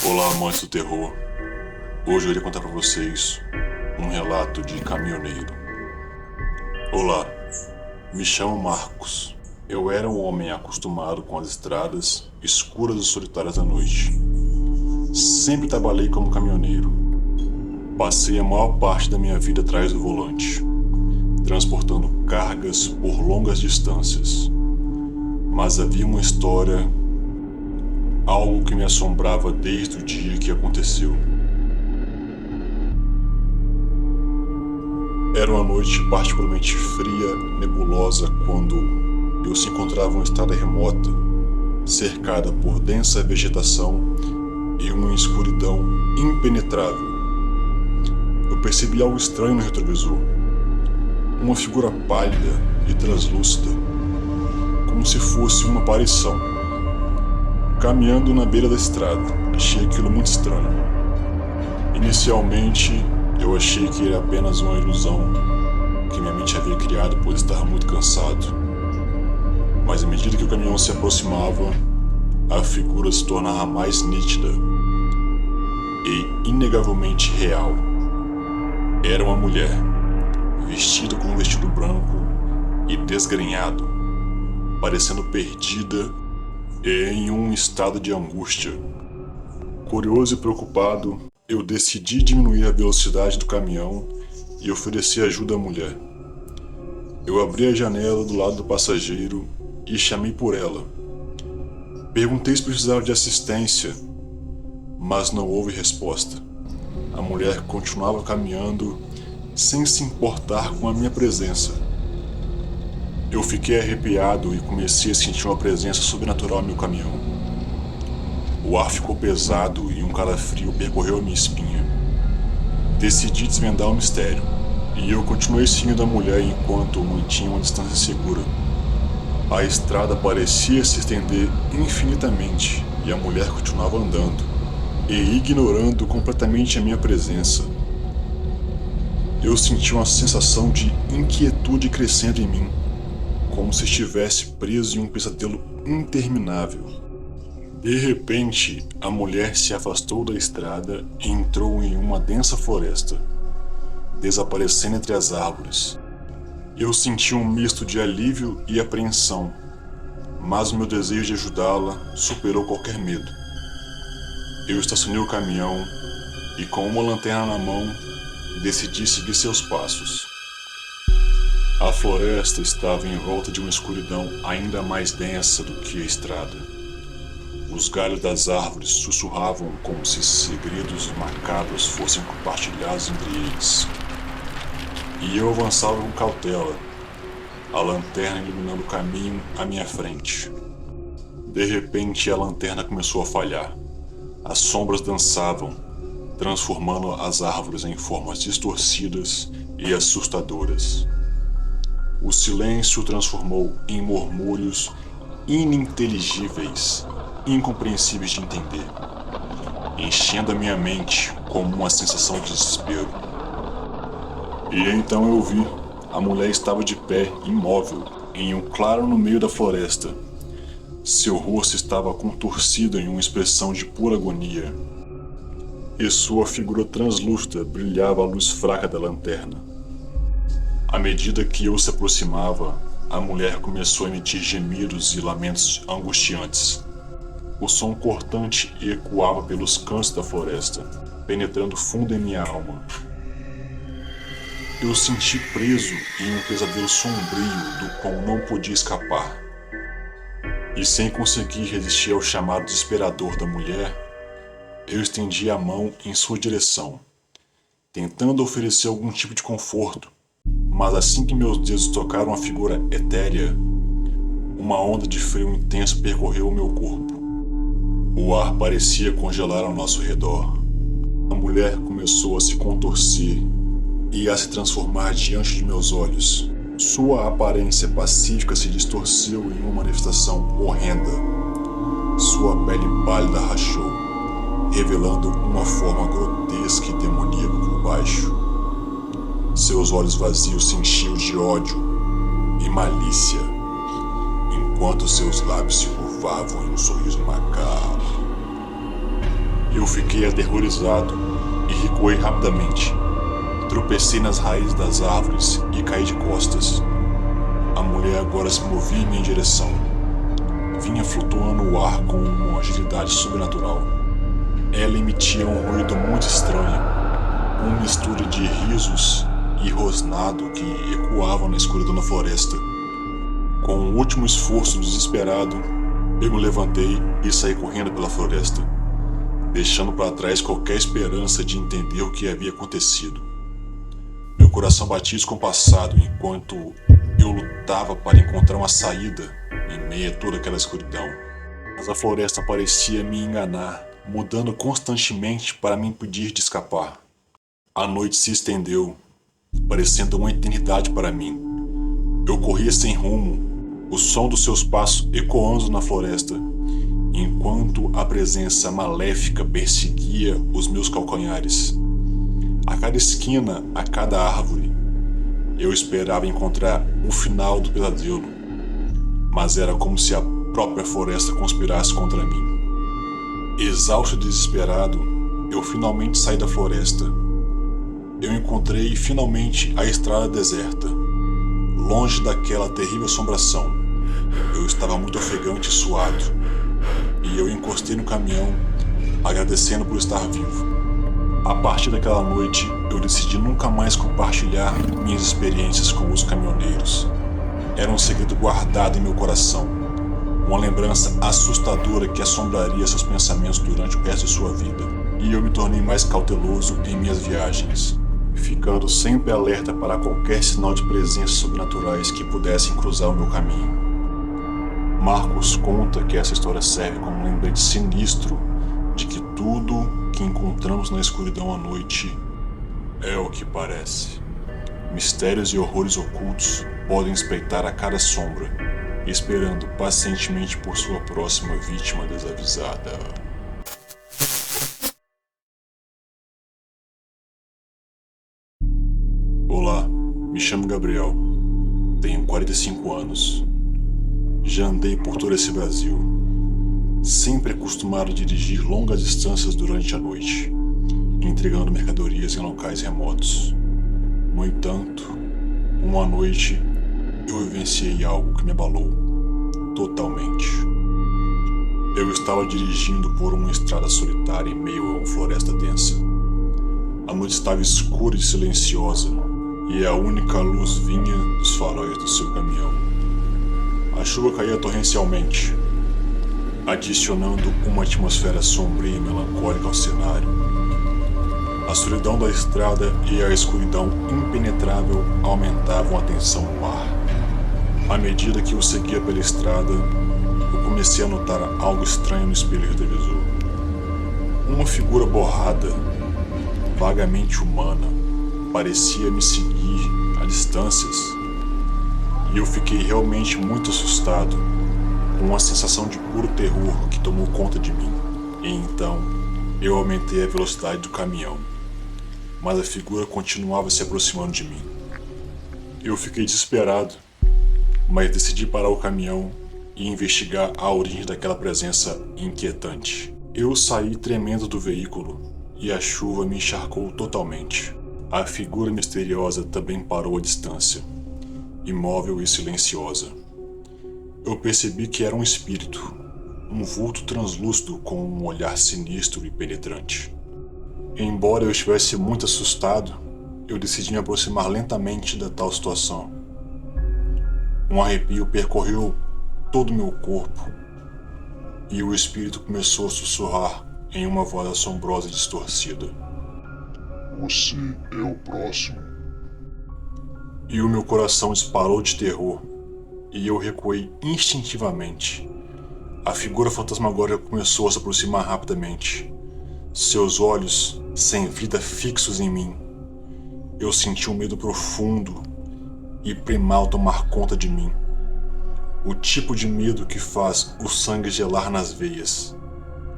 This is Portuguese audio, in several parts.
Olá, amantes do terror. Hoje eu irei contar para vocês um relato de caminhoneiro. Olá, me chamo Marcos. Eu era um homem acostumado com as estradas escuras e solitárias da noite. Sempre trabalhei como caminhoneiro. Passei a maior parte da minha vida atrás do volante, transportando cargas por longas distâncias. Mas havia uma história, algo que me assombrava desde o dia que aconteceu. Era uma noite particularmente fria, nebulosa, quando eu se encontrava em uma estrada remota, cercada por densa vegetação e uma escuridão impenetrável. Eu percebi algo estranho no retrovisor. Uma figura pálida e translúcida, como se fosse uma aparição, caminhando na beira da estrada. Achei aquilo muito estranho. Inicialmente, eu achei que era apenas uma ilusão que minha mente havia criado por estar muito cansado. Mas à medida que o caminhão se aproximava, a figura se tornava mais nítida e inegavelmente real. Era uma mulher, vestida com um vestido branco e desgrenhado, parecendo perdida e em um estado de angústia. Curioso e preocupado, eu decidi diminuir a velocidade do caminhão e ofereci ajuda à mulher. Eu abri a janela do lado do passageiro e chamei por ela. Perguntei se precisava de assistência, mas não houve resposta. A mulher continuava caminhando sem se importar com a minha presença. Eu fiquei arrepiado e comecei a sentir uma presença sobrenatural em meu caminhão. O ar ficou pesado e um calafrio percorreu a minha espinha. Decidi desvendar o mistério, e eu continuei seguindo a mulher enquanto mantinha uma distância segura. A estrada parecia se estender infinitamente e a mulher continuava andando, e ignorando completamente a minha presença. Eu senti uma sensação de inquietude crescendo em mim, como se estivesse preso em um pesadelo interminável. De repente, a mulher se afastou da estrada e entrou em uma densa floresta, desaparecendo entre as árvores. Eu senti um misto de alívio e apreensão, mas o meu desejo de ajudá-la superou qualquer medo. Eu estacionei o caminhão e, com uma lanterna na mão, decidi seguir seus passos. A floresta estava em volta de uma escuridão ainda mais densa do que a estrada. Os galhos das árvores sussurravam como se segredos macabros fossem compartilhados entre eles. E eu avançava com cautela, a lanterna iluminando o caminho à minha frente. De repente, a lanterna começou a falhar. As sombras dançavam, transformando as árvores em formas distorcidas e assustadoras. O silêncio transformou em murmúrios ininteligíveis, incompreensíveis de entender, enchendo a minha mente com uma sensação de desespero. E então eu vi, a mulher estava de pé, imóvel, em um claro no meio da floresta. Seu rosto estava contorcido em uma expressão de pura agonia, e sua figura translúcida brilhava à luz fraca da lanterna. À medida que eu se aproximava, a mulher começou a emitir gemidos e lamentos angustiantes. O som cortante ecoava pelos cantos da floresta, penetrando fundo em minha alma. Eu senti preso em um pesadelo sombrio do qual não podia escapar. E sem conseguir resistir ao chamado desesperador da mulher, eu estendi a mão em sua direção, tentando oferecer algum tipo de conforto. Mas assim que meus dedos tocaram a figura etérea, uma onda de frio intenso percorreu o meu corpo. O ar parecia congelar ao nosso redor. A mulher começou a se contorcer e a se transformar diante de meus olhos. Sua aparência pacífica se distorceu em uma manifestação horrenda. Sua pele pálida rachou, revelando uma forma grotesca e demoníaca por baixo. Seus olhos vazios se enchiam de ódio e malícia, enquanto seus lábios se curvavam em um sorriso macabro. Eu fiquei aterrorizado e recuei rapidamente. Tropecei nas raízes das árvores e caí de costas. A mulher agora se movia em minha direção. Vinha flutuando no ar com uma agilidade sobrenatural. Ela emitia um ruído muito estranho, uma mistura de risos e rosnado que ecoavam na escuridão da floresta. Com um último esforço desesperado, eu me levantei e saí correndo pela floresta, deixando para trás qualquer esperança de entender o que havia acontecido. Meu coração batia descompassado enquanto eu lutava para encontrar uma saída em meio a toda aquela escuridão. Mas a floresta parecia me enganar, mudando constantemente para me impedir de escapar. A noite se estendeu, parecendo uma eternidade para mim. Eu corria sem rumo, o som dos seus passos ecoando na floresta, enquanto a presença maléfica perseguia os meus calcanhares. A cada esquina, a cada árvore, eu esperava encontrar o final do pesadelo, mas era como se a própria floresta conspirasse contra mim. Exausto e desesperado, eu finalmente saí da floresta. Eu encontrei finalmente a estrada deserta, longe daquela terrível assombração. Eu estava muito ofegante e suado, e eu encostei no caminhão, agradecendo por estar vivo. A partir daquela noite, eu decidi nunca mais compartilhar minhas experiências com os caminhoneiros. Era um segredo guardado em meu coração, uma lembrança assustadora que assombraria seus pensamentos durante o resto de sua vida. E eu me tornei mais cauteloso em minhas viagens, ficando sempre alerta para qualquer sinal de presenças sobrenaturais que pudessem cruzar o meu caminho. Marcos conta que essa história serve como um lembrete sinistro de que tudo que encontramos na escuridão à noite é o que parece. Mistérios e horrores ocultos podem espreitar a cada sombra, esperando pacientemente por sua próxima vítima desavisada. Olá, me chamo Gabriel, tenho 45 anos. Já andei por todo esse Brasil, sempre acostumado a dirigir longas distâncias durante a noite, entregando mercadorias em locais remotos. No entanto, uma noite eu vivenciei algo que me abalou totalmente. Eu estava dirigindo por uma estrada solitária em meio a uma floresta densa. A noite estava escura e silenciosa, e a única luz vinha dos faróis do seu caminhão. A chuva caía torrencialmente, adicionando uma atmosfera sombria e melancólica ao cenário. A solidão da estrada e a escuridão impenetrável aumentavam a tensão no ar. À medida que eu seguia pela estrada, eu comecei a notar algo estranho no espelho retrovisor. Uma figura borrada, vagamente humana, parecia me seguir a distâncias, e eu fiquei realmente muito assustado, com uma sensação de puro terror que tomou conta de mim. E então, eu aumentei a velocidade do caminhão, mas a figura continuava se aproximando de mim. Eu fiquei desesperado, mas decidi parar o caminhão e investigar a origem daquela presença inquietante. Eu saí tremendo do veículo e a chuva me encharcou totalmente. A figura misteriosa também parou à distância, imóvel e silenciosa. Eu percebi que era um espírito, um vulto translúcido com um olhar sinistro e penetrante. Embora eu estivesse muito assustado, eu decidi me aproximar lentamente da tal situação. Um arrepio percorreu todo o meu corpo e o espírito começou a sussurrar em uma voz assombrosa e distorcida. Você é o próximo. E o meu coração disparou de terror e eu recuei instintivamente. A figura fantasmagórica começou a se aproximar rapidamente, seus olhos sem vida fixos em mim. Eu senti um medo profundo e primal tomar conta de mim. O tipo de medo que faz o sangue gelar nas veias.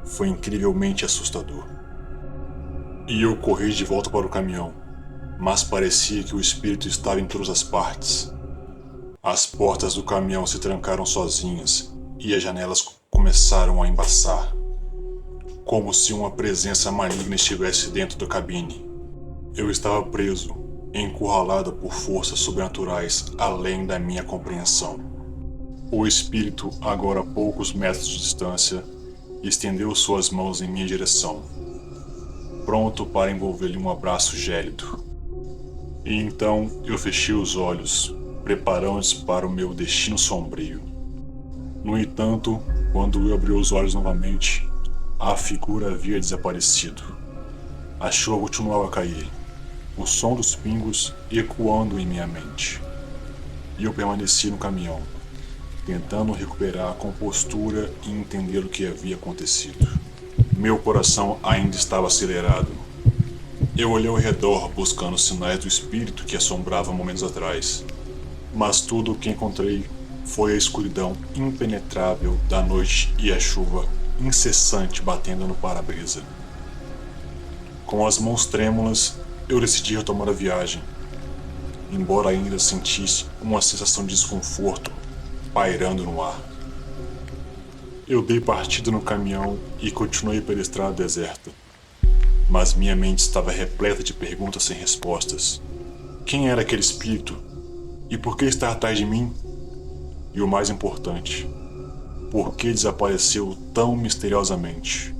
Foi incrivelmente assustador. E eu corri de volta para o caminhão, mas parecia que o espírito estava em todas as partes. As portas do caminhão se trancaram sozinhas e as janelas começaram a embaçar. como se uma presença maligna estivesse dentro da cabine. Eu estava preso, encurralado por forças sobrenaturais além da minha compreensão. O espírito, agora a poucos metros de distância, estendeu suas mãos em minha direção, pronto para envolver-lhe um abraço gélido. E então eu fechei os olhos, preparando-os para o meu destino sombrio. No entanto, quando eu abri os olhos novamente, a figura havia desaparecido. A chuva continuava a cair, o som dos pingos ecoando em minha mente. E eu permaneci no caminhão, tentando recuperar a compostura e entender o que havia acontecido. Meu coração ainda estava acelerado. Eu olhei ao redor buscando sinais do espírito que assombrava momentos atrás, mas tudo o que encontrei foi a escuridão impenetrável da noite e a chuva incessante batendo no para-brisa. Com as mãos trêmulas, eu decidi retomar a viagem, embora ainda sentisse uma sensação de desconforto pairando no ar. Eu dei partida no caminhão e continuei pela estrada deserta, mas minha mente estava repleta de perguntas sem respostas. Quem era aquele espírito? E por que estava atrás de mim? E o mais importante, por que desapareceu tão misteriosamente?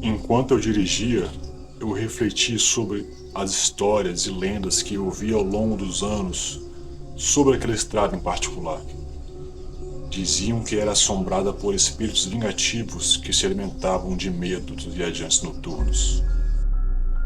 Enquanto eu dirigia, eu refleti sobre as histórias e lendas que eu ouvi ao longo dos anos sobre aquela estrada em particular. Diziam que era assombrada por espíritos vingativos que se alimentavam de medo dos viajantes noturnos.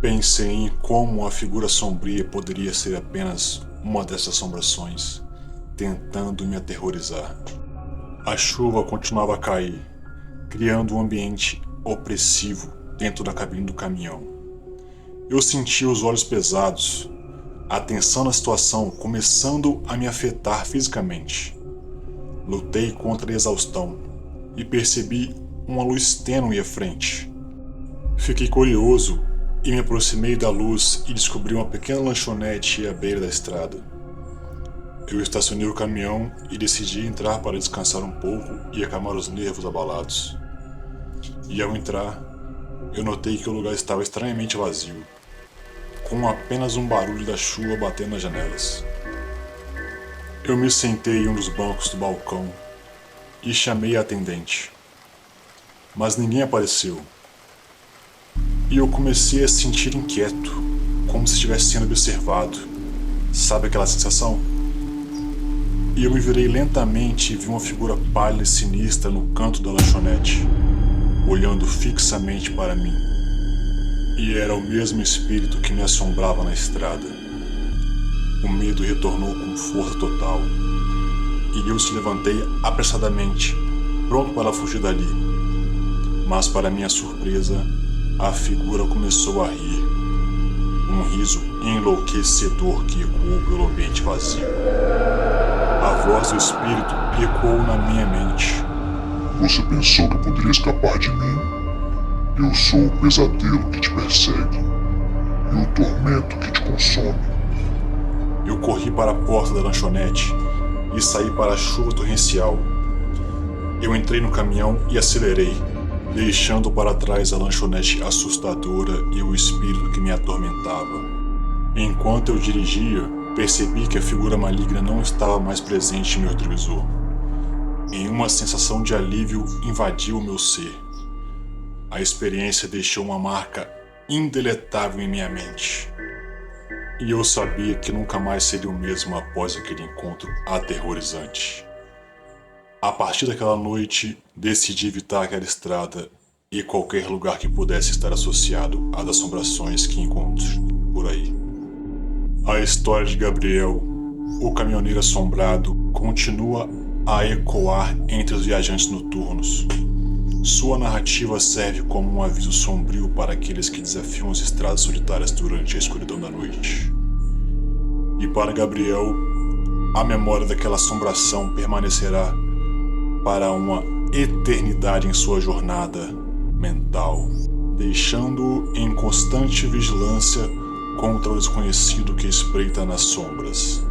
Pensei em como a figura sombria poderia ser apenas uma dessas assombrações, tentando me aterrorizar. A chuva continuava a cair, criando um ambiente opressivo dentro da cabine do caminhão. Eu sentia os olhos pesados, a tensão da situação começando a me afetar fisicamente. Lutei contra a exaustão e percebi uma luz tênue à frente. Fiquei curioso e me aproximei da luz e descobri uma pequena lanchonete à beira da estrada. Eu estacionei o caminhão e decidi entrar para descansar um pouco e acalmar os nervos abalados. E ao entrar, eu notei que o lugar estava estranhamente vazio, com apenas um barulho da chuva batendo nas janelas. Eu me sentei em um dos bancos do balcão e chamei a atendente, mas ninguém apareceu. E eu comecei a se sentir inquieto, como se estivesse sendo observado. Sabe aquela sensação? E eu me virei lentamente e vi uma figura pálida e sinistra no canto da lanchonete, olhando fixamente para mim. E era o mesmo espírito que me assombrava na estrada. O medo retornou com força total, e eu se levantei apressadamente, pronto para fugir dali. Mas para minha surpresa, a figura começou a rir, um riso enlouquecedor que ecoou pelo ambiente vazio. A voz do espírito ecoou na minha mente. Você pensou que poderia escapar de mim? Eu sou o pesadelo que te persegue e o tormento que te consome. Eu corri para a porta da lanchonete e saí para a chuva torrencial. Eu entrei no caminhão e acelerei, deixando para trás a lanchonete assustadora e o espírito que me atormentava. Enquanto eu dirigia, percebi que a figura maligna não estava mais presente em meu retrovisor. E uma sensação de alívio invadiu o meu ser. A experiência deixou uma marca indeletável em minha mente. E eu sabia que nunca mais seria o mesmo após aquele encontro aterrorizante. A partir daquela noite, decidi evitar aquela estrada e qualquer lugar que pudesse estar associado às assombrações que encontro por aí. A história de Gabriel, o caminhoneiro assombrado, continua a ecoar entre os viajantes noturnos. Sua narrativa serve como um aviso sombrio para aqueles que desafiam as estradas solitárias durante a escuridão da noite. E para Gabriel, a memória daquela assombração permanecerá para uma eternidade em sua jornada mental, deixando-o em constante vigilância contra o desconhecido que espreita nas sombras.